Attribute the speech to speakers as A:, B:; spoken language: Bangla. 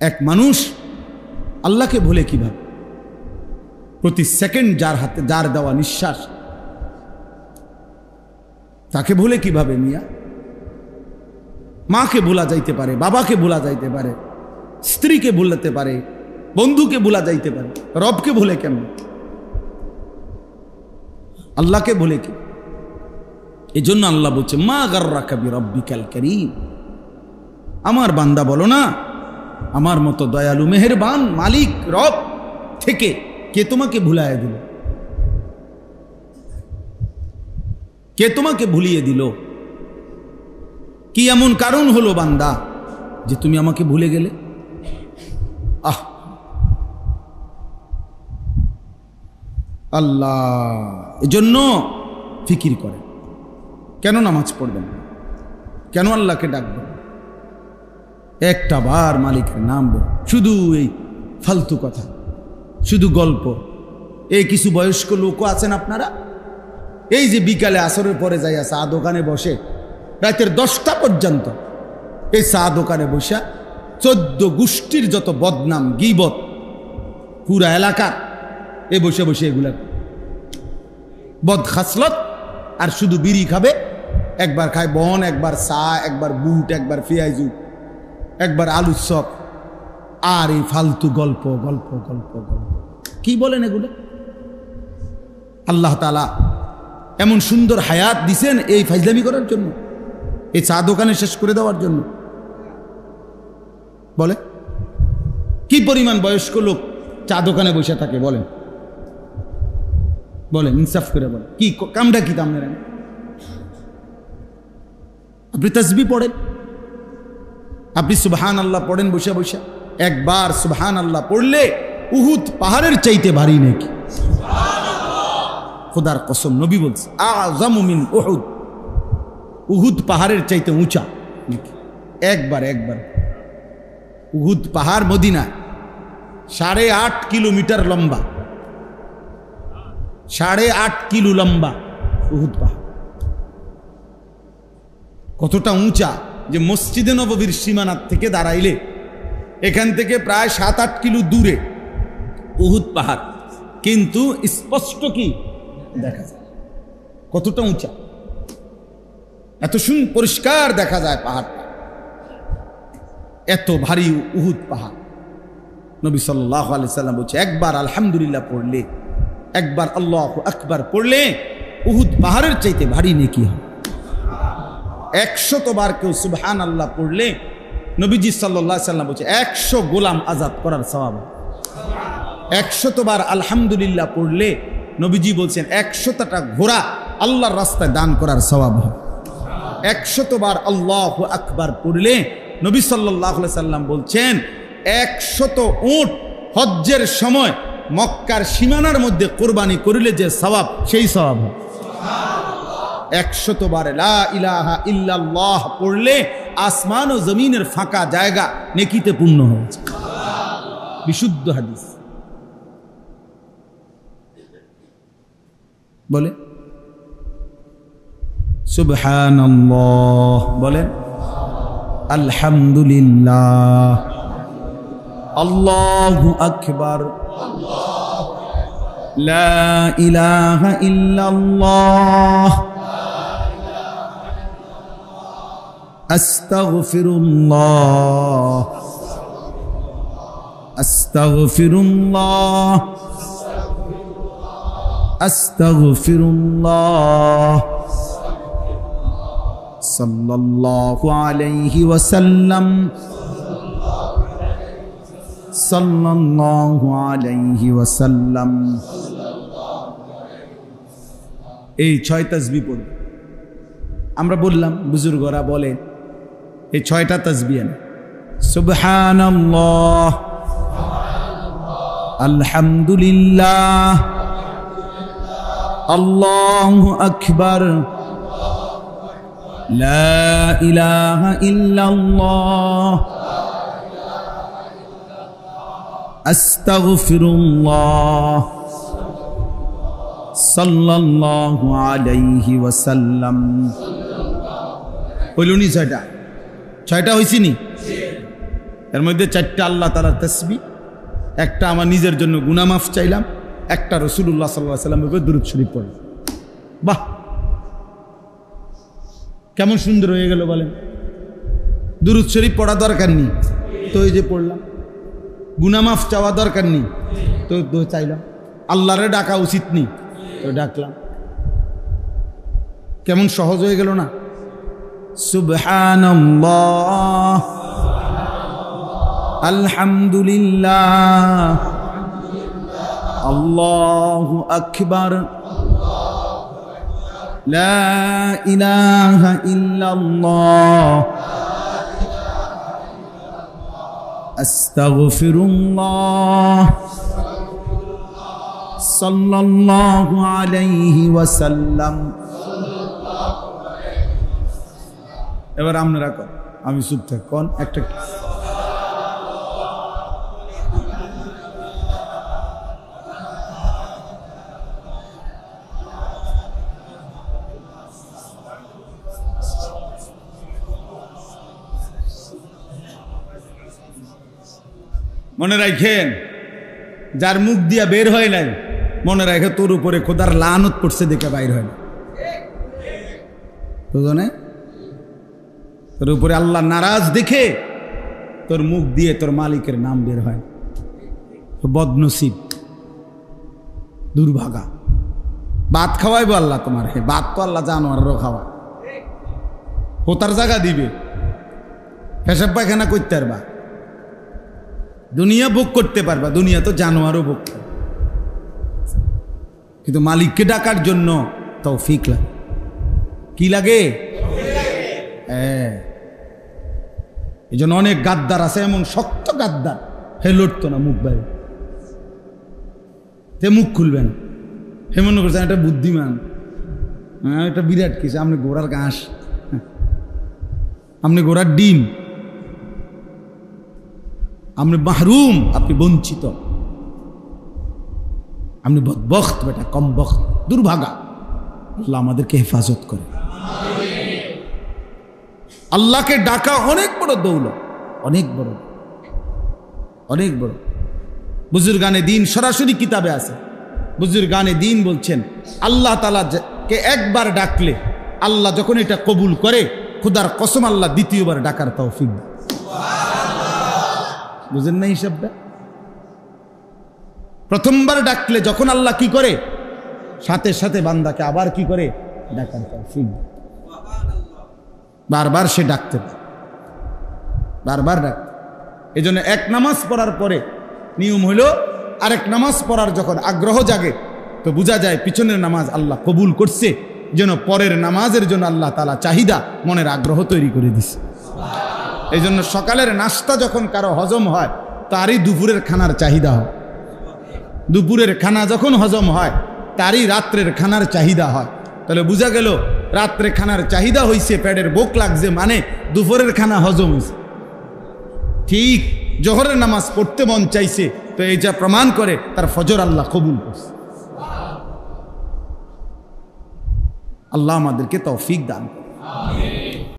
A: এক মানুষ আল্লাহকে ভুলে কিভাবে? প্রতি সেকেন্ড যার দেওয়া নিঃশ্বাস তাকে ভুলে কিভাবে মিয়া? মাকে ভোলা যাইতে পারে, বাবাকে ভোলা যাইতে পারে, স্ত্রীকে ভুলাতে পারে, বন্ধুকে ভোলা যাইতে পারে, রবকে ভুলে কেমন? আল্লাহকে ভুলে কি? এই জন্য আল্লাহ বলছে মা গাররাকা বিরাব্বিকাল কারীম। আমার বান্দা বলো না আমার মতো দয়ালু মেহেরবান মালিক রব থেকে কে তোমাকে ভুলায় দিল? কে তোমাকে ভুলিয়ে দিল? কি এমন কারণ হলো বান্দা যে তুমি আমাকে ভুলে গেলে? আল্লাহ এজন্য ফিকির করে, কেন নামাজ পড়বেন, কেন আল্লাহকে ডাকবেন, একটা বার মালিকের নাম বল। শুধু এই ফালতু কথা, শুধু গল্প। এই কিছু বয়স্ক লোকও আছেন আপনারা, এই যে বিকালে আসরের পরে যাইয়া চা দোকানে বসে রাতের 10টা পর্যন্ত এই চা দোকানে বসে 14 গোষ্ঠীর যত বদনাম গীবত পুরা এলাকা এ বসে বসে এগুলা বদ খাসলত। আর শুধু বিড়ি খাবে, একবার খায় বন, একবার চা, একবার বুট, একবার পেঁয়াজু, একবার আলুর চপ, আর এই ফালতু গল্প গল্প গল্প গল্প। কি বলেন এগুলো? আল্লাহ তাআলা এমন সুন্দর হায়াত দিছেন এই ফাইজলামি করার জন্য, এই চা দোকানে শেষ করে দেওয়ার জন্য? বলে কি পরিমাণ বয়স্ক লোক চা দোকানে বসে থাকে? বলেন বলেন, ইনসাফ করে বলেন, কি কামটা কি তামনে? আপনি তাসবিহ পড়েন, আপনি সুবহানাল্লাহ পড়েন বসে বসে। একবার সুবহানাল্লাহ পড়লে উহুদ পাহাড়ের চাইতে ভারী নাকি? খোদার কসম, নবী বলছে আযমু মিন উহুদ, উহুদ পাহাড়ের চাইতে উঁচা নাকি? একবার উহুদ পাহাড় মদিনা 8.5 কিলোমিটার লম্বা, 8.5 কিলো লম্বা উহুদ পাহাড়। কতটা উঁচা যে মসজিদে নববীর সীমানার থেকে দাঁড়াইলে এখান থেকে প্রায় 7-8 কিলো দূরে উহুদ পাহাড়, কিন্তু স্পষ্ট কি দেখা যায় কতটা উঁচা, এত পরিষ্কার দেখা যায় পাহাড়টা, এত ভারী উহুদ পাহাড়। নবী সাল্লাল্লাহু আলাইহি সাল্লাম বলছে একবার আলহামদুলিল্লাহ পড়লে, একবার আল্লাহু আকবার পড়লে উহুদ পাহাড়ের চাইতে ভারী নেকি হয়। 100 বার কেউ সুবহানাল্লাহ পড়লে নবীজি সাল্লাল্লাহু আলাইহি সাল্লাম বলছে 100 গোলাম আজাদ করার সওয়াব। 100 বার আলহামদুলিল্লাহ পড়লে নবীজি বলছেন 100টা ঘোড়া আল্লাহর রাস্তায় দান করার সওয়াব হয়। 100 বার আল্লাহু আকবার পড়লে নবী সাল্লাল্লাহু আলাইহি সাল্লাম বলছেন 100 উট হজ্জের সময় মক্কার সীমানার মধ্যে কোরবানি করিলে যে সওয়াব, সেই সওয়াব হয়। 100 বার লা ইলাহা ইল্লাল্লাহ পড়লে আসমান ও জমিনের ফাঁকা জায়গা নেকিতে পূর্ণ হয়েছে। বিশুদ্ধ হাদিস। বলে সুবহানাল্লাহ, বলেন আলহামদুলিল্লাহ, আল্লাহু আকবার, লা ইলাহা ইল্লাল্লাহ, আস্তাগফিরুল্লাহ, আস্তাগফিরুল্লাহ, আস্তাগফিরুল্লাহ, সাল্লাল্লাহু আলাইহি ওয়াসাল্লাম, সাল্লাল্লাহু আলাইহি ওয়াসাল্লাম। এই 6 তাসবিহ পড়ব। আমরা বললাম, বুজুর্গরা বলে এই 6টা তাসবিহ সুবহানাল্লাহ, আলহামদুলিল্লাহ, আল্লাহু আকবার, লা ইলাহা ইল্লাল্লাহ, আস্তাগফিরুল্লাহ, সাল্লাল্লাহু আলাইহি ওয়াসাল্লাম। হইল নি 6টা? 6টা হইছি নি? এর মধ্যে 4টা আল্লাহ তাআলার তাসবিহ, একটা আমার নিজের জন্য গুনাহ মাফ চাইলাম, একটা রাসূলুল্লাহ সাল্লাল্লাহু আলাইহি ওয়াসাল্লামের উপর দুরূদ শরীফ পড়লাম। বাহ, কেমন সুন্দর হয়ে গেল বলেন। দুরূদ শরীফ পড়া দরকার নেই, তো এই যে পড়লাম। গুনাহ মাফ চাওয়া দরকার নেই, তো চাইলাম। আল্লাহরে ডাকা উচিত নেই, তো ডাকলাম। কেমন সহজ হয়ে গেল না? সুবহানাল্লাহ, আলহামদুলিল্লাহ, আল্লাহু আকবার, লা ইলাহা ইল্লাল্লাহ, আস্তাগফিরুল্লাহ, সাল্লাল্লাহু আলাইহি ওয়াসাল্লাম। এবার আপনারা কন, আমি চুপ থাক, কোন একটা মনে রাখেন, যার মুখ দিয়া বের হয় নাই, মনে রাখে তোর উপরে খোদার লানত পড়ছে দেখে বাইর হয় না। বুঝনে, তোর উপরে আল্লাহ নারাজ দেখে তোর মুখ দিয়ে তোর মালিকের নাম বের হয়। বদনসিব, দুর্ভাগা। ভাত খাওয়াইবো আল্লাহ তোমার, হে ভাত তো আল্লাহ জানোয়ারেরও খাওয়া, হোতার জায়গা দিবে, পেশাব পায়খানা করতে পারবা, দুনিয়া ভোগ করতে পারবা, দুনিয়া তো জানোয়ারও ভোগ করে, কিন্তু মালিককে ডাকার জন্য তৌফিক লাগে। কি লাগে? হ্যাঁ, এই জন্য অনেক গাদ্দার আছে, এমন শক্ত গাদ্দার, হে লড়তো না মুখ বাইরে, তে মুখ খুলবেন, হে মনে করছেন এটা বুদ্ধিমান, হ্যাঁ এটা বিরাট কিছু। আপনি ঘোড়ার ঘাস, আপনি ঘোড়ার ডিম, আপনি মাহরুম, আপনি বঞ্চিত, আপনি বদবখত, বেটা কম বখত, দুর্ভাগা। আল্লাহ আমাদেরকে হেফাজত করে। আল্লাহকে ডাকা অনেক বড় দৌলত, অনেক বড়, অনেক বড়। বুজুর্গানে দিন সরাসরি কিতাবে আছে, বুজুর্গানে দিন বলছেন আল্লাহ তাআলাকে একবার ডাকলে আল্লাহ যখন এটা কবুল করে, খুদার কসম আল্লাহ দ্বিতীয়বার ডাকার তৌফিক দেয়। বুঝেন না হিসাবটা? প্রথমবার ডাকলে যখন আল্লাহ কি করে, সাথে সাথে বান্দাকে আবার কি করে, ডাকার তৌফিক দেয়। বারবার সে ডাকতে পারে, বারবার ডাক। এই জন্য এক নামাজ পড়ার পরে নিয়ম হইল, আরেক নামাজ পড়ার যখন আগ্রহ জাগে, তো বোঝা যায় পিছনের নামাজ আল্লাহ কবুল করছে, যেন পরের নামাজের জন্য আল্লাহ তাআলা চাহিদা, মনের আগ্রহ তৈরি করে দিছে। এই জন্য সকালের নাস্তা যখন কারো হজম হয়, তারই দুপুরের খানার চাহিদা হয়। দুপুরের খানা যখন হজম হয়, তারই রাত্রের খানার চাহিদা হয়। তাহলে বোঝা গেল রাত্রে খানার চাহিদা হইছে, পেটের ভোক লাগছে, মানে দুপুরের খানা হজম হয়েছে। ঠিক জোহরের নামাজ পড়তে মন চাইছে, তো এই যা প্রমাণ করে তার ফজর আল্লাহ কবুল করছে। আল্লাহ আমাদেরকে তৌফিক দান করে।